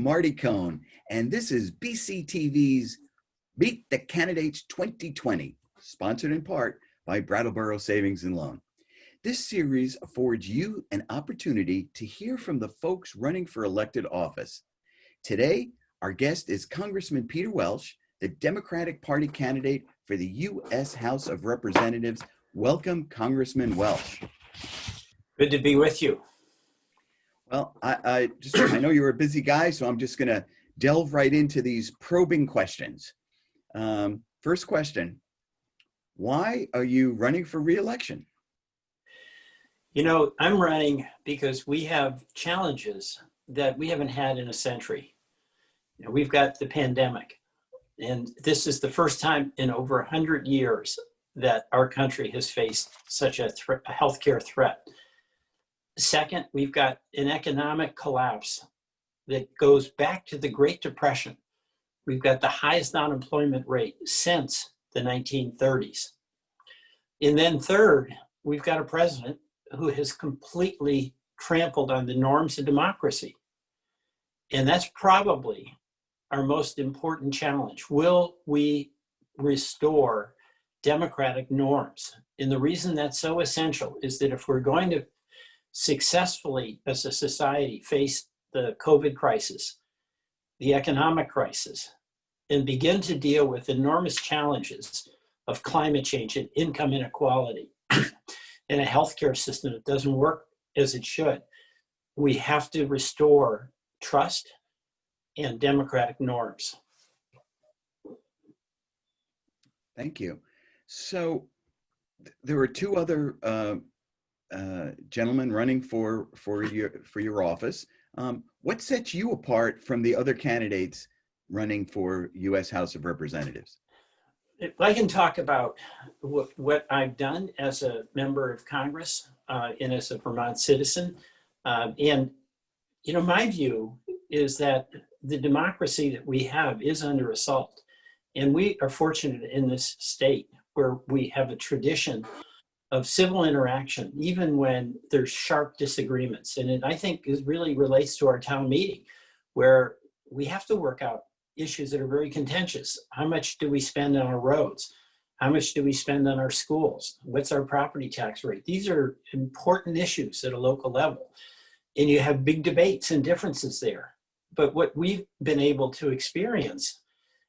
Marty Cohn, and this is BCTV's Meet the Candidates 2020, sponsored in part by Brattleboro Savings and Loan. This series affords you an opportunity to hear from the folks running for elected office. Today, our guest is Congressman Peter Welch, the Democratic Party candidate for the U.S. House of Representatives. Welcome, Congressman Welch. Good to be with you. Well, I know you're a busy guy, so I'm just going to delve right into these probing questions. First question, why are you running for re-election? You know, I'm running because we have challenges that we haven't had in a century. You know, we've got the pandemic, and this is the first time in over 100 years that our country has faced such a healthcare threat. Second, we've got an economic collapse that goes back to the Great Depression. We've got the highest unemployment rate since the 1930s. And then third, we've got a president who has completely trampled on the norms of democracy. And that's probably our most important challenge. Will we restore democratic norms? And the reason that's so essential is that if we're going to successfully as a society face the COVID crisis, the economic crisis, and begin to deal with enormous challenges of climate change and income inequality in a healthcare system that doesn't work as it should, we have to restore trust and democratic norms. Thank you. So there were two other gentlemen running for your office. What sets you apart from the other candidates running for U.S. House of Representatives? I can talk about what I've done as a member of Congress and as a Vermont citizen. And, you know, my view is that the democracy that we have is under assault. And we are fortunate in this state where we have a tradition of civil interaction, even when there's sharp disagreements. And it, I think, really relates to our town meeting, where we have to work out issues that are very contentious. How much do we spend on our roads? How much do we spend on our schools? What's our property tax rate? These are important issues at a local level. And you have big debates and differences there. But what we've been able to experience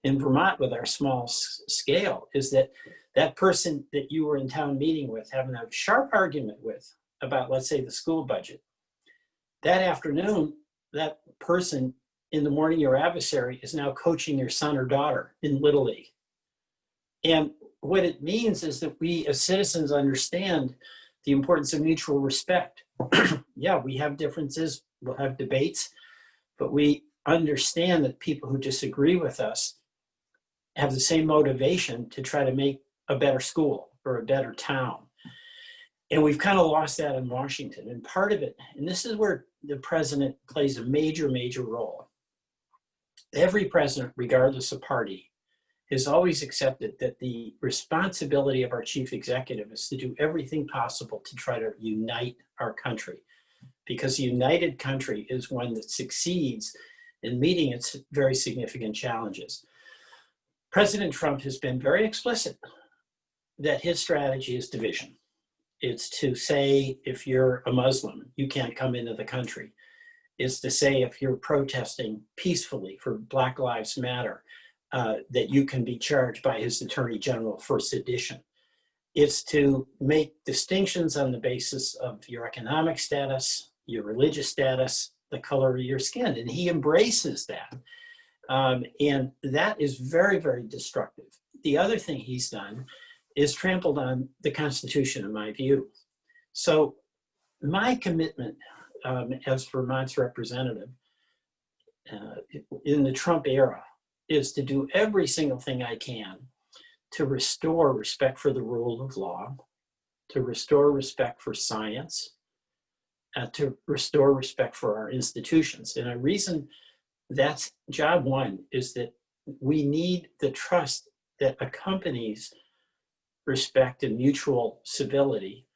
in Vermont with our small scale is that that person that you were in town meeting with, having a sharp argument with about, let's say, the school budget, that afternoon, that person in the morning, your adversary is now coaching your son or daughter in Little League. And what it means is that we as citizens understand the importance of mutual respect. Yeah, we have differences, we'll have debates, but we understand that people who disagree with us have the same motivation to try to make a better school or a better town. And we've kind of lost that in Washington. And part of it, and this is where the president plays a major, major role. Every president, regardless of party, has always accepted that the responsibility of our chief executive is to do everything possible to try to unite our country, because a united country is one that succeeds in meeting its very significant challenges. President Trump has been very explicit that his strategy is division. It's to say, if you're a Muslim, you can't come into the country. It's to say, if you're protesting peacefully for Black Lives Matter, that you can be charged by his attorney general for sedition. It's to make distinctions on the basis of your economic status, your religious status, the color of your skin, and he embraces that. And that is very, very destructive. The other thing he's done is trampled on the Constitution, in my view. So my commitment as Vermont's representative in the Trump era is to do every single thing I can to restore respect for the rule of law, to restore respect for science, to restore respect for our institutions. And a reason that's job one is that we need the trust that accompanies respect and mutual civility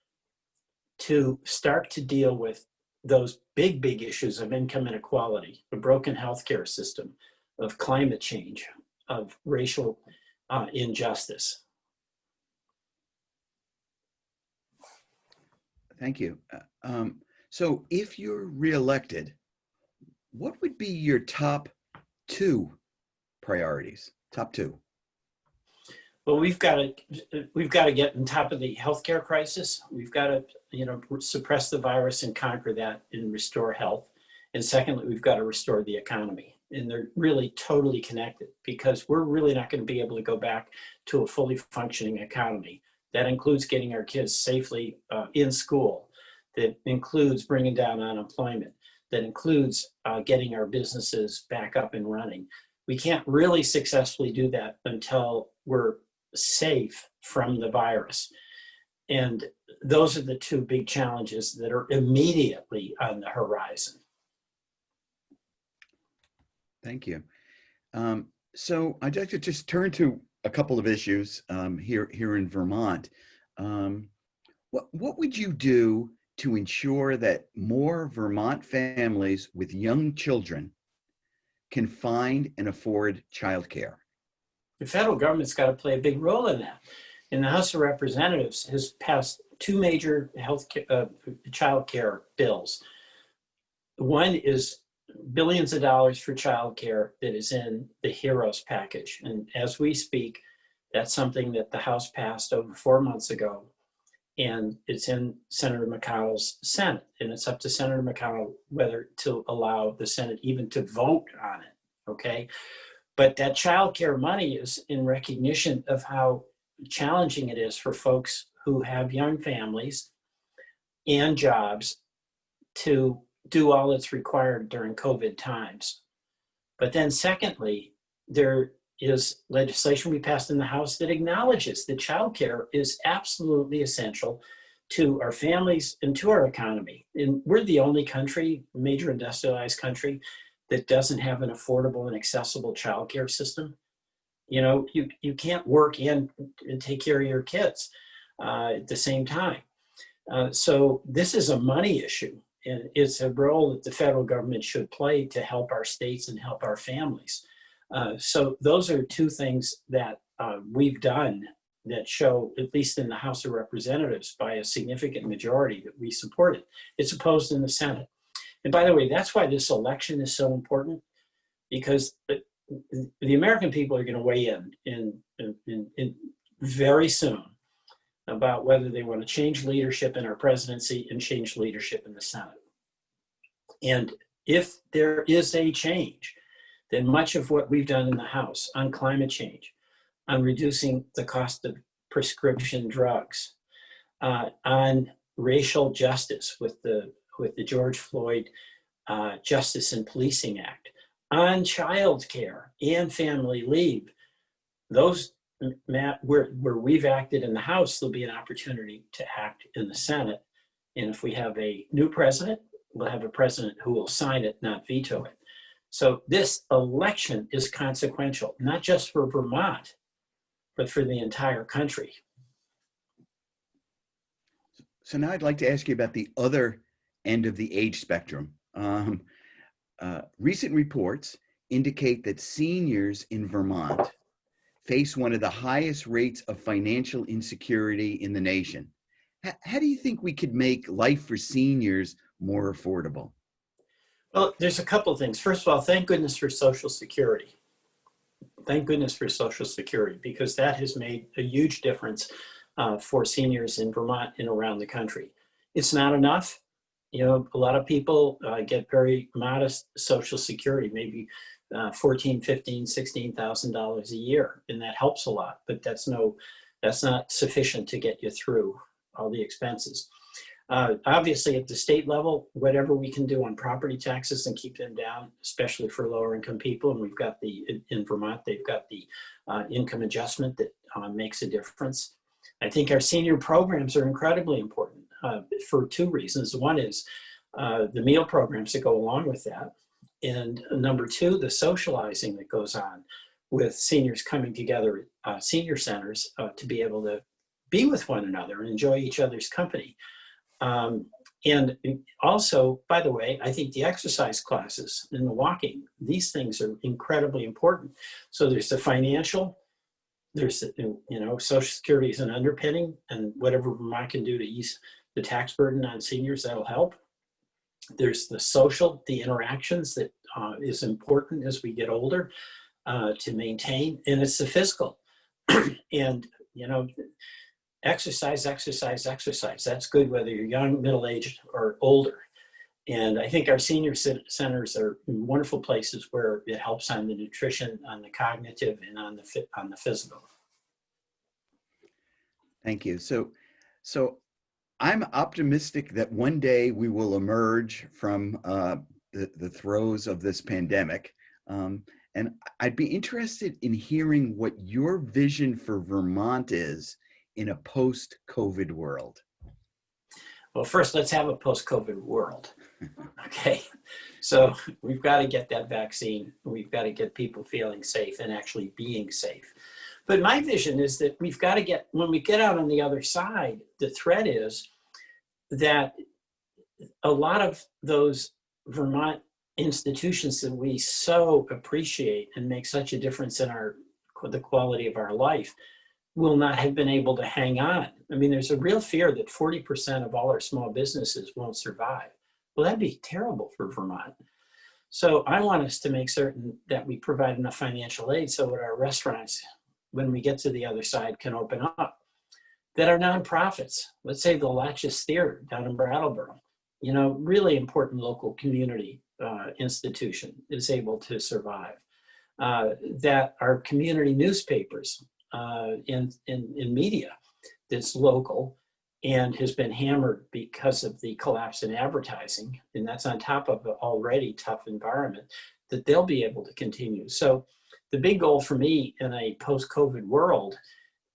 to start to deal with those big issues of income inequality, a broken healthcare system, of climate change, of racial injustice. Thank you. So if you're reelected, what would be your top two priorities? Top two. Well, we've got to get on top of the healthcare crisis. We've got to, suppress the virus and conquer that and restore health. And secondly, we've got to restore the economy. And they're really totally connected, because we're really not going to be able to go back to a fully functioning economy. That includes getting our kids safely in school. That includes bringing down unemployment. That includes getting our businesses back up and running. We can't really successfully do that until we're safe from the virus. And those are the two big challenges that are immediately on the horizon. Thank you. So I'd like to just turn to a couple of issues here in Vermont. What would you do to ensure that more Vermont families with young children can find and afford childcare? The federal government's got to play a big role in that. And the House of Representatives has passed two major child care bills. One is billions of dollars for child care that is in the HEROES package. And as we speak, that's something that the House passed over 4 months ago. And it's in Senator McConnell's Senate. And it's up to Senator McConnell whether to allow the Senate even to vote on it, okay? But that child care money is in recognition of how challenging it is for folks who have young families and jobs to do all that's required during COVID times. But then secondly, there is legislation we passed in the House that acknowledges that childcare is absolutely essential to our families and to our economy. And we're the only country, major industrialized country, that doesn't have an affordable and accessible childcare system. You can't work and take care of your kids at the same time. So this is a money issue. And it's a role that the federal government should play to help our states and help our families. So those are two things that we've done that show, at least in the House of Representatives, by a significant majority, that we support it. It's opposed in the Senate. And by the way, that's why this election is so important, because the American people are going to weigh in very soon about whether they want to change leadership in our presidency and change leadership in the Senate. And if there is a change, then much of what we've done in the House on climate change, on reducing the cost of prescription drugs, on racial justice with the George Floyd Justice and Policing Act, on child care and family leave, those, Matt, where we've acted in the House, there'll be an opportunity to act in the Senate. And if we have a new president, we'll have a president who will sign it, not veto it. So this election is consequential, not just for Vermont, but for the entire country. So now I'd like to ask you about the other end of the age spectrum. Recent reports indicate that seniors in Vermont face one of the highest rates of financial insecurity in the nation. How do you think we could make life for seniors more affordable? Well, there's a couple of things. First of all, thank goodness for Social Security. Thank goodness for Social Security, because that has made a huge difference for seniors in Vermont and around the country. It's not enough. A lot of people get very modest Social Security, maybe $14,000, $15,000, $16,000 a year, and that helps a lot. But that's not sufficient to get you through all the expenses. Obviously, at the state level, whatever we can do on property taxes and keep them down, especially for lower income people, and we've got in Vermont, they've got the income adjustment that makes a difference. I think our senior programs are incredibly important for two reasons. One is the meal programs that go along with that. And number two, the socializing that goes on with seniors coming together at senior centers to be able to be with one another and enjoy each other's company. And also, by the way, I think the exercise classes and the walking, these things are incredibly important. So there's the financial, there's, Social Security is an underpinning, and whatever Vermont can do to ease the tax burden on seniors, that'll help. There's the social, the interactions that is important as we get older to maintain, and it's the physical. And, exercise. That's good whether you're young, middle-aged, or older. And I think our senior centers are wonderful places where it helps on the nutrition, on the cognitive, and on the physical. Thank you. So I'm optimistic that one day we will emerge from the throes of this pandemic. And I'd be interested in hearing what your vision for Vermont is in a post-COVID world. Well, first, let's have a post-COVID world. Okay. So we've got to get that vaccine. We've got to get people feeling safe and actually being safe. But my vision is that we've got to get, when we get out on the other side, the threat is that a lot of those Vermont institutions that we so appreciate and make such a difference in the quality of our life will not have been able to hang on. I mean, there's a real fear that 40% of all our small businesses won't survive. Well, that'd be terrible for Vermont. So I want us to make certain that we provide enough financial aid so that our restaurants, when we get to the other side, can open up. That our nonprofits, let's say the Latches Theater down in Brattleboro, really important local community institution, is able to survive. That our community newspapers in media that's local and has been hammered because of the collapse in advertising, and that's on top of an already tough environment, that they'll be able to continue. So the big goal for me in a post-COVID world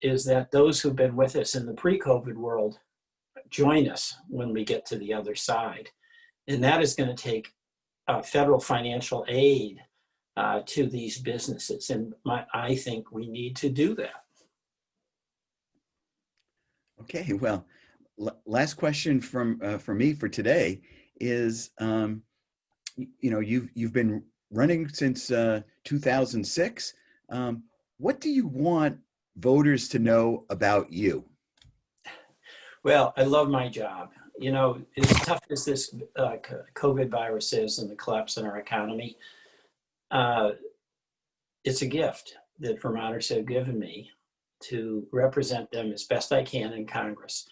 is that those who've been with us in the pre-COVID world join us when we get to the other side. And that is going to take federal financial aid to these businesses. And I think we need to do that. Okay, well, last question from me for today is, you've been running since 2006. What do you want voters to know about you? Well, I love my job. As tough as this COVID virus is and the collapse in our economy, it's a gift that Vermonters have given me to represent them as best I can in Congress.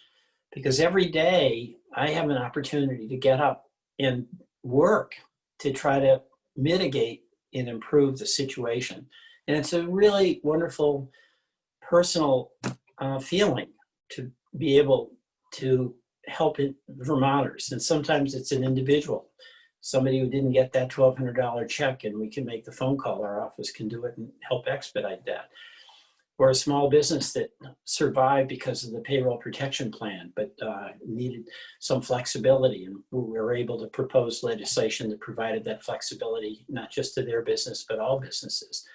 Because every day I have an opportunity to get up and work to try to mitigate and improve the situation. And it's a really wonderful personal feeling to be able to help Vermonters. And sometimes it's an individual, somebody who didn't get that $1,200 check, and we can make the phone call. Our office can do it and help expedite that. Or a small business that survived because of the payroll protection plan, but needed some flexibility. And we were able to propose legislation that provided that flexibility, not just to their business, but all businesses.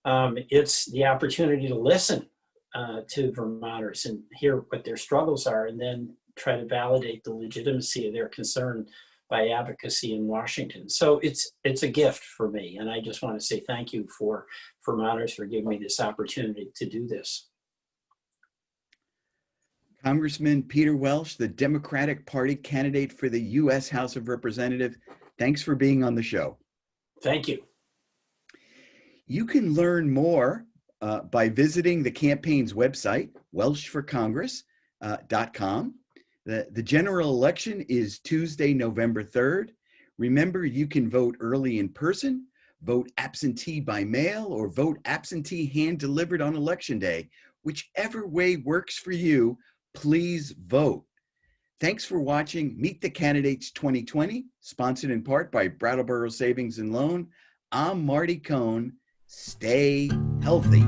It's the opportunity to listen to Vermonters and hear what their struggles are, and then try to validate the legitimacy of their concern by advocacy in Washington. So it's a gift for me. And I just want to say thank you for Vermonters for giving me this opportunity to do this. Congressman Peter Welch, the Democratic Party candidate for the U.S. House of Representatives, thanks for being on the show. Thank you. You can learn more by visiting the campaign's website, welchforcongress.com. The general election is Tuesday, November 3rd. Remember, you can vote early in person, vote absentee by mail, or vote absentee hand-delivered on Election Day. Whichever way works for you, please vote. Thanks for watching Meet the Candidates 2020, sponsored in part by Brattleboro Savings and Loan. I'm Marty Cohn. Stay healthy.